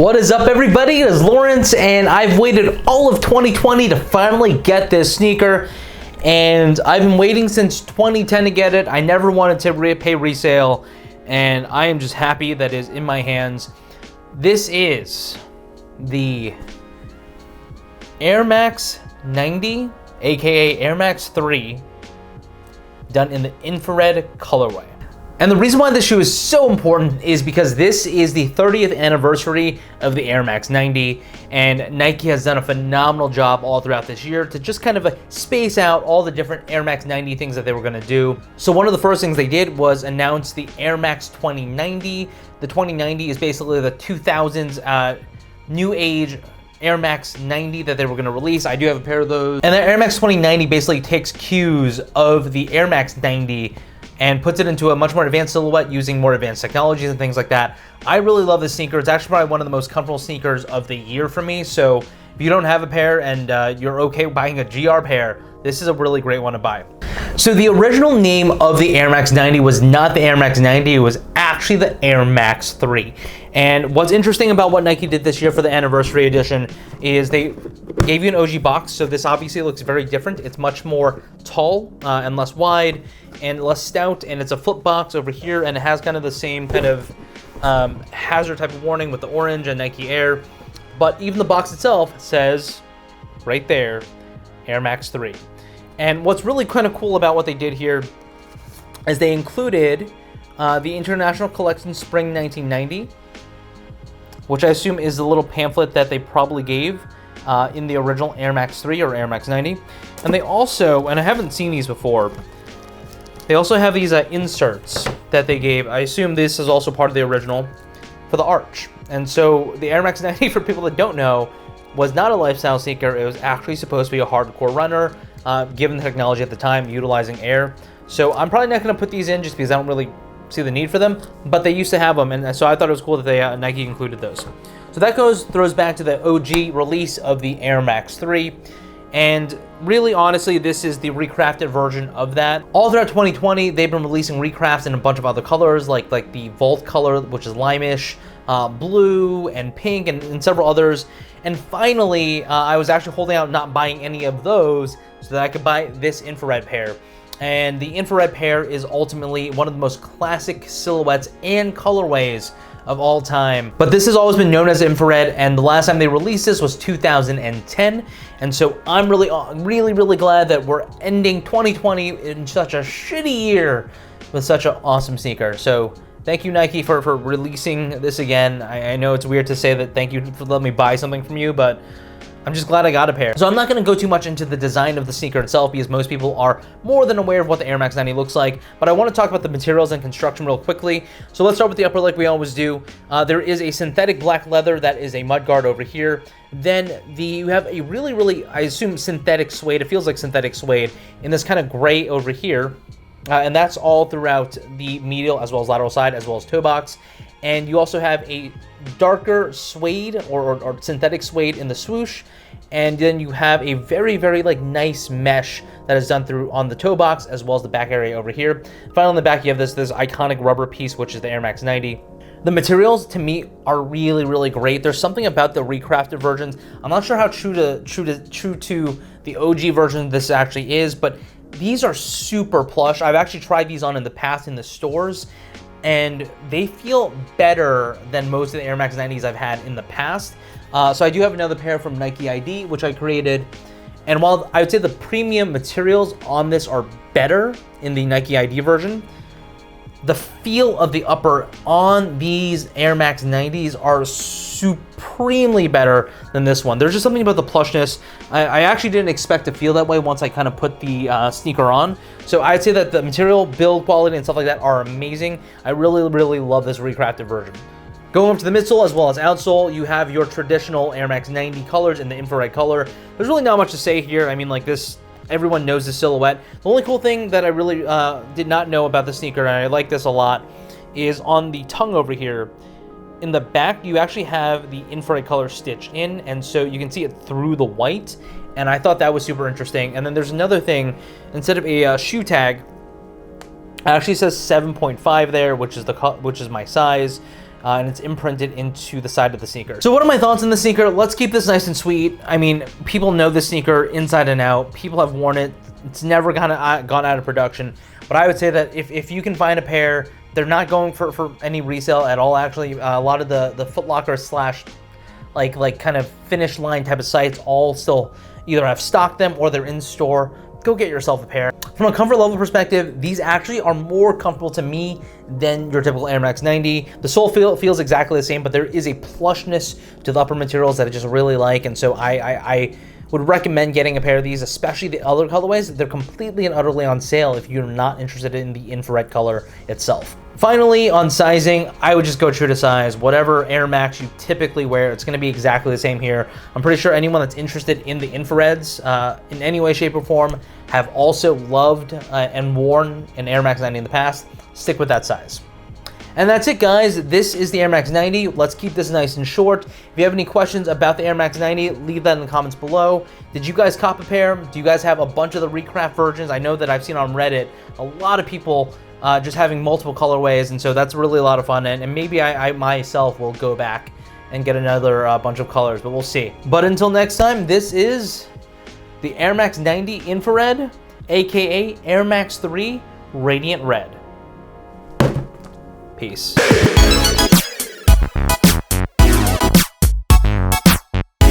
What is up, everybody? It is Lawrence, and I've waited all of 2020 to finally get this sneaker, and I've been waiting since 2010 to get it. I never wanted to pay resale, and I am just happy that it is in my hands. This is the Air Max 90, aka Air Max 3, done in the infrared colorway. And the reason why this shoe is so important is because this is the 30th anniversary of the Air Max 90, and Nike has done a phenomenal job all throughout this year to just kind of space out all the different Air Max 90 things that they were going to do. So one of the first things they did was announce the Air Max 2090. The 2090 is basically the 2000s new age Air Max 90 that they were going to release. I do have a pair of those. And the Air Max 2090 basically takes cues of the Air Max 90 and puts it into a much more advanced silhouette using more advanced technologies and things like that. I really love this sneaker. It's actually probably one of the most comfortable sneakers of the year for me. So if you don't have a pair and you're okay buying a GR pair, this is a really great one to buy. So the original name of the Air Max 90 was not the Air Max 90, it was actually the Air Max 3. And what's interesting about what Nike did this year for the anniversary edition is they gave you an OG box. So this obviously looks very different. It's much more tall and less wide and less stout, and it's a flip box over here, and it has kind of the same kind of hazard type of warning with the orange and Nike Air. But even the box itself says right there, Air Max 3. And what's really kind of cool about what they did here is they included the International Collection Spring 1990, which I assume is the little pamphlet that they probably gave in the original Air Max 3 or Air Max 90. And they also, and I haven't seen these before, they also have these inserts that they gave. I assume this is also part of the original for the arch. And so the Air Max 90, for people that don't know, was not a lifestyle sneaker. It was actually supposed to be a hardcore runner, given the technology at the time, utilizing air. So I'm probably not going to put these in just because I don't really see the need for them, but they used to have them, and so I thought it was cool that they Nike included those. So that throws back to the OG release of the Air Max 3, and really honestly this is the recrafted version of that. All throughout 2020 they've been releasing recrafts in a bunch of other colors like the Vault color, which is limeish, blue and pink, and several others. And finally I was actually holding out not buying any of those so that I could buy this infrared pair. And the infrared pair is ultimately one of the most classic silhouettes and colorways of all time. But this has always been known as infrared, and the last time they released this was 2010. And so I'm really glad that we're ending 2020 in such a shitty year with such an awesome sneaker. So thank you, Nike, for releasing this again. I know it's weird to say that thank you for letting me buy something from you, but I'm just glad I got a pair. So I'm not going to go too much into the design of the sneaker itself because most people are more than aware of what the Air Max 90 looks like, but I want to talk about the materials and construction real quickly. So let's start with the upper like we always do. There is a synthetic black leather that is a mudguard over here. Then you have a really, I assume, synthetic suede. It feels like synthetic suede in this kind of gray over here. And that's all throughout the medial as well as lateral side as well as toe box. And you also have a darker suede or synthetic suede in the swoosh, and then you have a very like nice mesh that is done through on the toe box as well as the back area over here. Finally, on the back you have this iconic rubber piece, which is the Air Max 90. The materials to me are really great. There's something about the recrafted versions. I'm not sure how true to the OG version this actually is, but these are super plush. I've actually tried these on in the past in the stores, and they feel better than most of the Air Max 90s I've had in the past. So I do have another pair from Nike ID, which I created. And while I would say the premium materials on this are better in the Nike ID version, the feel of the upper on these Air Max 90s are supremely better than this one. There's just something about the plushness. I actually didn't expect to feel that way once I kind of put the sneaker on. So I'd say that the material, build quality, and stuff like that are amazing. I really love this recrafted version. Going up to the midsole as well as outsole, you have your traditional Air Max 90 colors in the infrared color. There's really not much to say here. I mean, like this, everyone knows the silhouette. The only cool thing that I really did not know about the sneaker, and I like this a lot, is on the tongue over here. In the back, you actually have the infrared color stitched in, and so you can see it through the white, and I thought that was super interesting. And then there's another thing. Instead of a shoe tag, it actually says 7.5 there, which is my size. and it's imprinted into the side of the sneaker. So what are my thoughts on the sneaker? Let's keep this nice and sweet. I mean, people know this sneaker inside and out. People have worn it. It's never gone out of production. But I would say that if you can find a pair, they're not going for any resale at all. Actually, a lot of the Foot Locker slash like kind of finish line type of sites all still either have stocked them or they're in store. Go get yourself a pair. From a comfort level perspective, these actually are more comfortable to me than your typical Air Max 90. The sole feels exactly the same, but there is a plushness to the upper materials that I just really like, and so I would recommend getting a pair of these, especially the other colorways. They're completely and utterly on sale if you're not interested in the infrared color itself. Finally, on sizing, I would just go true to size. Whatever Air Max you typically wear, it's gonna be exactly the same here. I'm pretty sure anyone that's interested in the infrareds in any way, shape, or form have also loved and worn an Air Max 90 in the past. Stick with that size. And that's it, guys. This is the Air Max 90. Let's keep this nice and short. If you have any questions about the Air Max 90, leave that in the comments below. Did you guys cop a pair? Do you guys have a bunch of the Recraft versions? I know that I've seen on Reddit a lot of people just having multiple colorways, and so that's really a lot of fun. And maybe I myself will go back and get another bunch of colors, but we'll see. But until next time, this is the Air Max 90 Infrared, aka Air Max 3 Radiant Red. Peace.